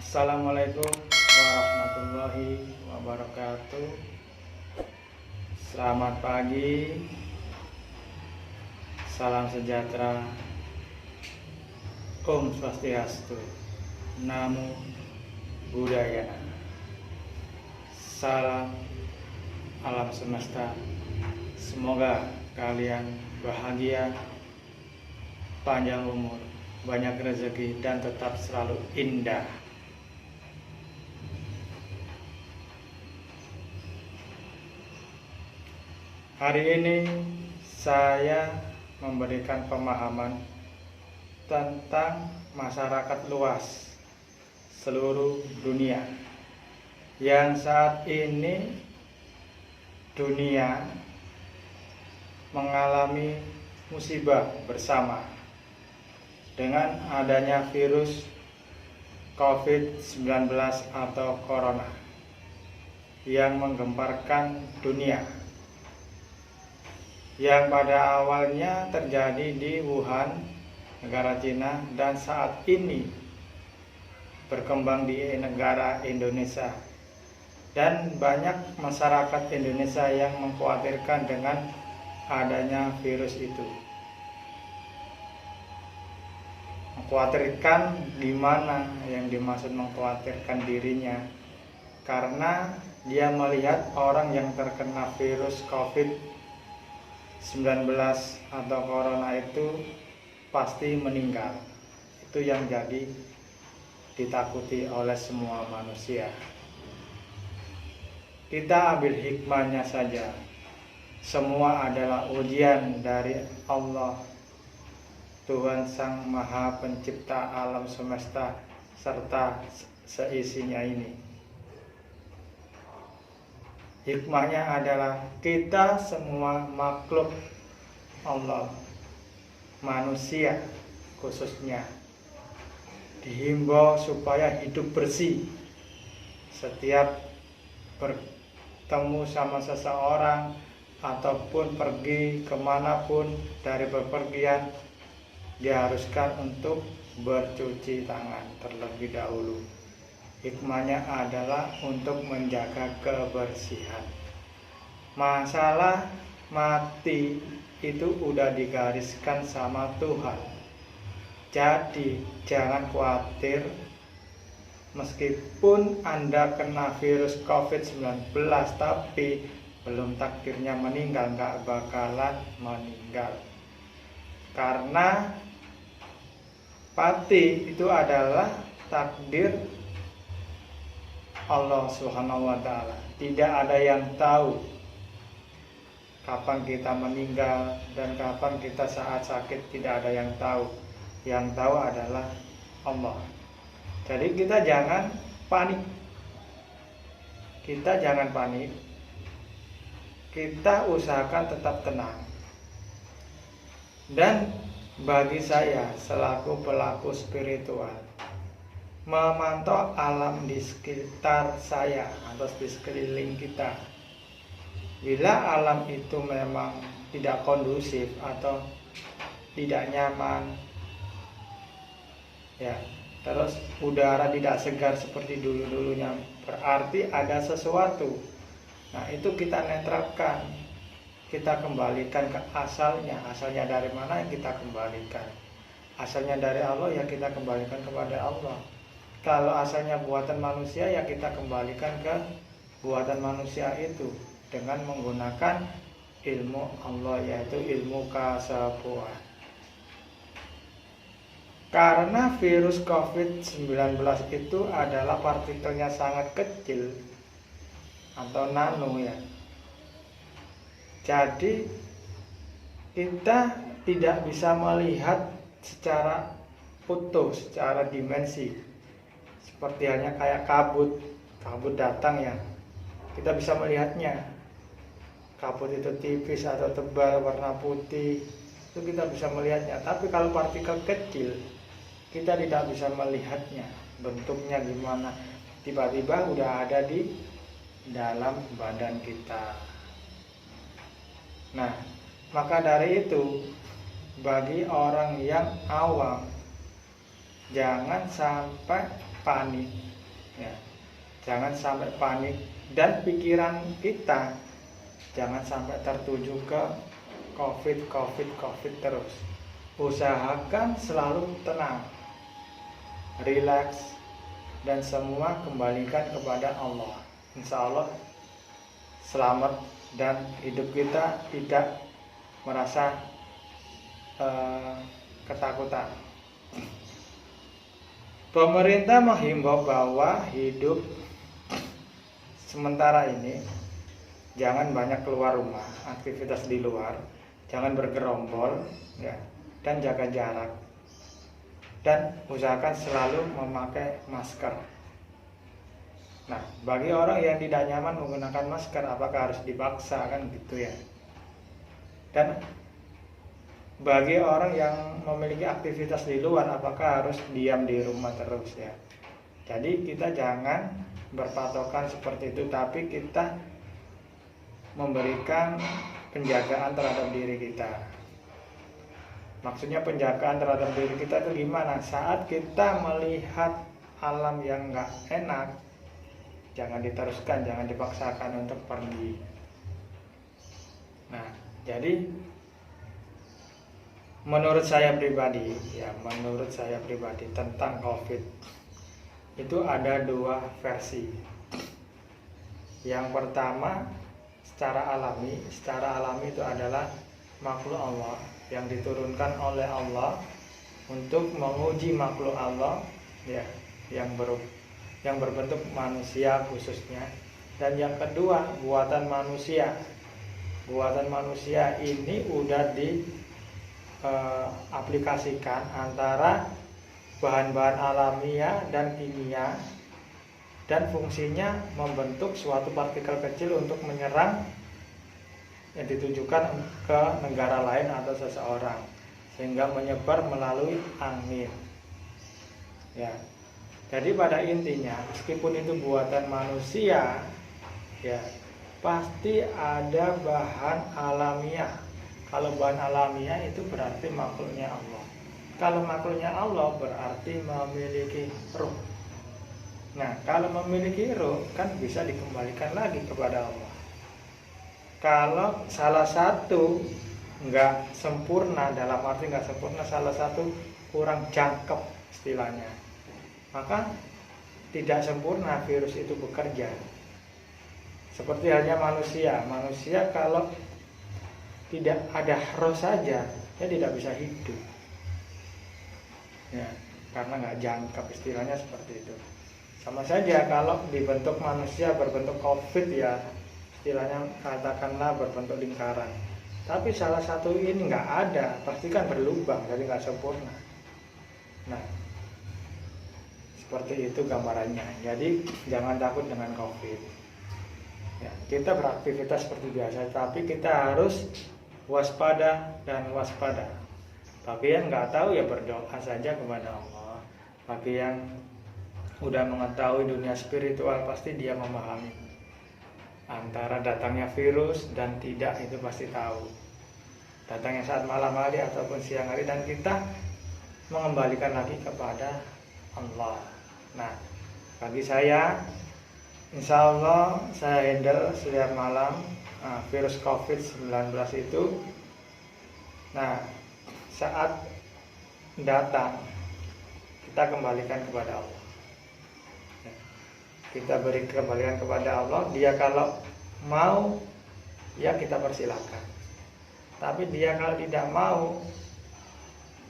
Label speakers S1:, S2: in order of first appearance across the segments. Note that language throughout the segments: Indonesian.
S1: Assalamualaikum warahmatullahi wabarakatuh. Selamat pagi, salam sejahtera, Om Swastiastu, Namo Buddhaya, salam alam semesta. Semoga kalian bahagia, panjang umur, banyak rezeki, dan tetap selalu indah. Hari ini saya memberikan pemahaman tentang masyarakat luas seluruh dunia yang saat ini dunia mengalami musibah bersama dengan adanya virus COVID-19 atau Corona yang menggemparkan dunia, yang pada awalnya terjadi di Wuhan, negara Cina, dan saat ini berkembang di negara Indonesia. Dan banyak masyarakat Indonesia yang mengkhawatirkan dengan adanya virus itu. Mengkhawatirkan gimana yang dimaksud mengkhawatirkan dirinya? Karena dia melihat orang yang terkena virus COVID-19 atau Corona itu pasti meninggal. Itu yang jadi ditakuti oleh semua manusia. Kita ambil hikmahnya saja. Semua adalah ujian dari Allah, Tuhan Sang Maha Pencipta alam semesta serta seisinya ini. Hikmahnya adalah kita semua makhluk Allah, manusia khususnya, dihimbau supaya hidup bersih. Setiap bertemu sama seseorang ataupun pergi kemanapun dari bepergian, diharuskan untuk bercuci tangan terlebih dahulu. Hikmahnya adalah untuk menjaga kebersihan. Masalah mati itu udah digariskan sama Tuhan. Jadi jangan khawatir, meskipun Anda kena virus COVID-19 tapi belum takdirnya meninggal, nggak bakalan meninggal. Karena mati itu adalah takdir Allah Subhanahu wa Ta'ala. Tidak ada yang tahu kapan kita meninggal dan kapan kita saat sakit, tidak ada yang tahu. Yang tahu adalah Allah. Jadi kita jangan panik. Kita usahakan tetap tenang. Dan bagi saya selaku pelaku spiritual, memantau alam di sekitar saya atau di sekeliling kita. Bila alam itu memang tidak kondusif atau tidak nyaman, ya, terus udara tidak segar seperti dulu-dulunya, berarti ada sesuatu. Nah, itu kita netralkan, kita kembalikan ke asalnya. Asalnya dari mana yang kita kembalikan? Asalnya dari Allah, ya kita kembalikan kepada Allah. Kalau asalnya buatan manusia, ya kita kembalikan ke buatan manusia itu dengan menggunakan ilmu Allah, yaitu ilmu kasafuan. Karena virus COVID-19 itu adalah partikelnya sangat kecil atau nano, ya. Jadi kita tidak bisa melihat secara utuh, secara dimensi. Seperti halnya kayak kabut datang, ya, kita bisa melihatnya. Kabut itu tipis atau tebal, warna putih, itu kita bisa melihatnya. Tapi kalau partikel kecil, kita tidak bisa melihatnya. Bentuknya gimana, tiba-tiba udah ada di dalam badan kita. Nah, maka dari itu, bagi orang yang awam, jangan sampai panik Ya, jangan sampai panik dan pikiran kita jangan sampai tertuju ke COVID terus. Usahakan selalu tenang, rileks, dan semua kembalikan kepada Allah. Insya Allah selamat dan hidup kita tidak merasa ketakutan. Pemerintah menghimbau bahwa hidup sementara ini jangan banyak keluar rumah, aktivitas di luar, jangan bergerombol, ya, dan jaga jarak. Dan usahakan selalu memakai masker. Nah, bagi orang yang tidak nyaman menggunakan masker, apakah harus dipaksa, kan gitu ya. Dan bagi orang yang memiliki aktivitas di luar, apakah harus diam di rumah terus ya. Jadi kita jangan berpatokan seperti itu, tapi kita memberikan penjagaan terhadap diri kita. Maksudnya penjagaan terhadap diri kita itu gimana? Saat kita melihat alam yang nggak enak, jangan diteruskan, jangan dipaksakan untuk pergi. Nah, jadi menurut saya pribadi tentang COVID itu ada dua versi. Yang pertama secara alami itu adalah makhluk Allah yang diturunkan oleh Allah untuk menguji makhluk Allah, ya, yang berbentuk manusia khususnya. Dan yang kedua buatan manusia ini udah aplikasikan antara bahan-bahan alamiah dan kimia, dan fungsinya membentuk suatu partikel kecil untuk menyerang yang ditujukan ke negara lain atau seseorang, sehingga menyebar melalui angin. Ya. Jadi pada intinya meskipun itu buatan manusia, ya, pasti ada bahan alamiah. Kalau bahan alamiah itu berarti makhluknya Allah. Kalau makhluknya Allah berarti memiliki ruh. Nah, kalau memiliki ruh kan bisa dikembalikan lagi kepada Allah. Kalau salah satu nggak sempurna, dalam arti nggak sempurna, salah satu kurang jangkep istilahnya, maka tidak sempurna virus itu bekerja. Seperti halnya manusia kalau tidak ada roh saja, dia tidak bisa hidup, ya, karena nggak jangkep, istilahnya seperti itu. Sama saja kalau dibentuk manusia berbentuk COVID, ya, istilahnya katakanlah berbentuk lingkaran, tapi salah satu ini nggak ada, pasti kan berlubang, jadi nggak sempurna. Nah, seperti itu gambarannya. Jadi jangan takut dengan COVID. Ya, kita beraktivitas seperti biasa, tapi kita harus waspada dan waspada. Bagi yang nggak tahu ya berdoa saja kepada Allah. Bagi yang udah mengetahui dunia spiritual pasti dia memahami antara datangnya virus dan tidak, itu pasti tahu. Datangnya saat malam hari ataupun siang hari, dan kita mengembalikan lagi kepada Allah. Nah, bagi saya, insya Allah saya handle setiap malam virus COVID-19 itu. Nah, saat datang kita kembalikan kepada Allah. Kita beri kembalikan kepada Allah. Dia kalau mau, ya kita persilakan. Tapi dia kalau tidak mau,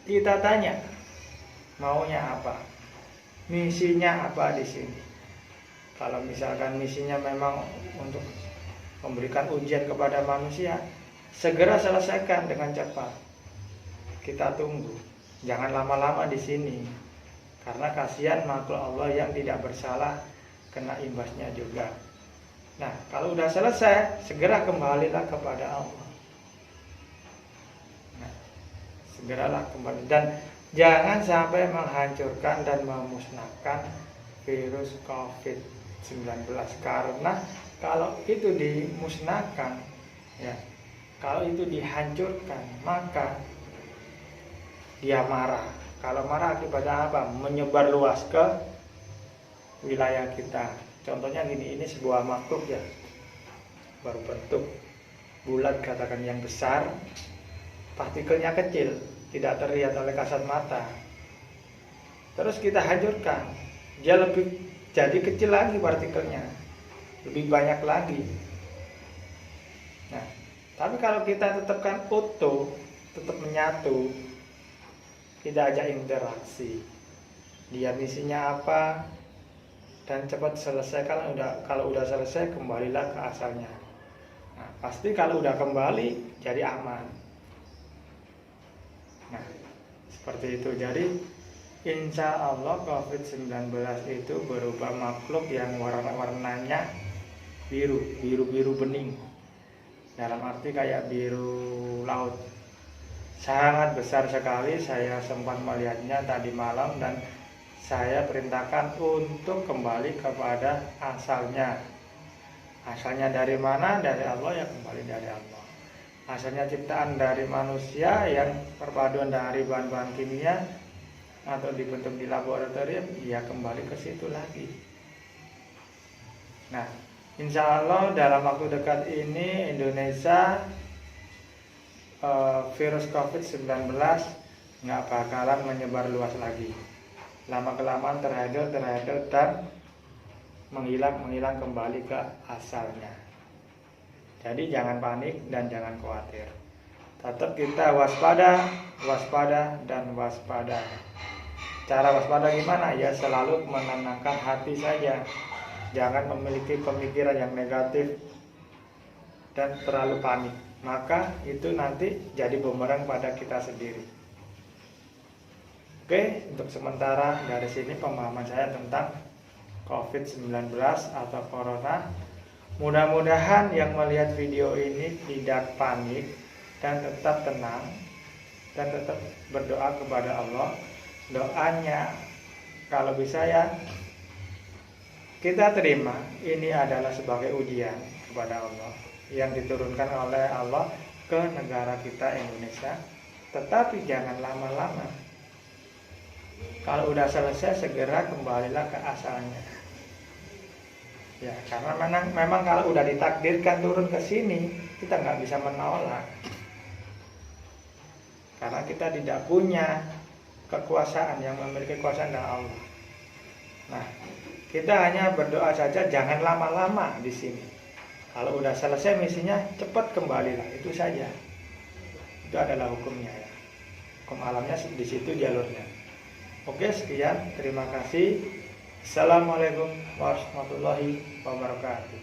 S1: kita tanya maunya apa, misinya apa di sini. Kalau misalkan misinya memang untuk memberikan ujian kepada manusia, segera selesaikan dengan cepat. Kita tunggu, jangan lama-lama di sini, karena kasihan makhluk Allah yang tidak bersalah kena imbasnya juga. Nah, kalau udah selesai, segera kembalilah kepada Allah. Nah, segeralah kembali, dan jangan sampai menghancurkan dan memusnahkan virus COVID-19, karena kalau itu dimusnahkan, ya, kalau itu dihancurkan, maka dia marah. Kalau marah akibatnya apa? Menyebar luas ke wilayah kita. Contohnya gini, ini sebuah makhluk ya, baru bentuk bulat katakan yang besar, partikelnya kecil, tidak terlihat oleh kasat mata. Terus kita hancurkan, dia lebih jadi kecil lagi partikelnya, lebih banyak lagi. Nah, tapi kalau kita tetapkan utuh, tetap menyatu, tidak ada interaksi, dia misinya apa, dan cepat selesai. Kalau udah selesai, kembalilah ke asalnya. Nah, pasti kalau udah kembali jadi aman. Nah, seperti itu. Jadi insya Allah COVID-19 itu berupa makhluk yang warnanya biru bening, dalam arti kayak biru laut, sangat besar sekali. Saya sempat melihatnya tadi malam dan saya perintahkan untuk kembali kepada asalnya. Asalnya dari mana? Dari Allah, ya kembali dari Allah. Asalnya ciptaan dari manusia yang perpaduan dari bahan-bahan kimia atau dibentuk di laboratorium, ya kembali ke situ lagi. Nah, insya Allah dalam waktu dekat ini Indonesia virus COVID-19 nggak bakalan menyebar luas lagi. Lama-kelamaan terhadap dan menghilang kembali ke asalnya. Jadi jangan panik dan jangan khawatir. Tetap kita waspada, dan waspada. Cara waspada gimana? Ya selalu menenangkan hati saja. Jangan memiliki pemikiran yang negatif dan terlalu panik. Maka itu nanti jadi bumerang pada kita sendiri. Oke, untuk sementara dari sini pemahaman saya tentang COVID-19 atau Corona. Mudah-mudahan yang melihat video ini tidak panik dan tetap tenang dan tetap berdoa kepada Allah. Doanya kalau bisa ya kita terima ini adalah sebagai ujian kepada Allah yang diturunkan oleh Allah ke negara kita Indonesia. Tetapi jangan lama-lama. Kalau udah selesai segera kembalilah ke asalnya. Ya, karena memang kalau udah ditakdirkan turun ke sini, kita nggak bisa menolak. Karena kita tidak punya kekuasaan, yang memiliki kekuasaan adalah Allah. Nah, kita hanya berdoa saja, jangan lama-lama di sini. Kalau udah selesai misinya, cepat kembalilah, itu saja. Itu adalah hukumnya ya. Hukum alamnya di situ jalurnya. Oke, sekian. Terima kasih. Assalamualaikum warahmatullahi wabarakatuh.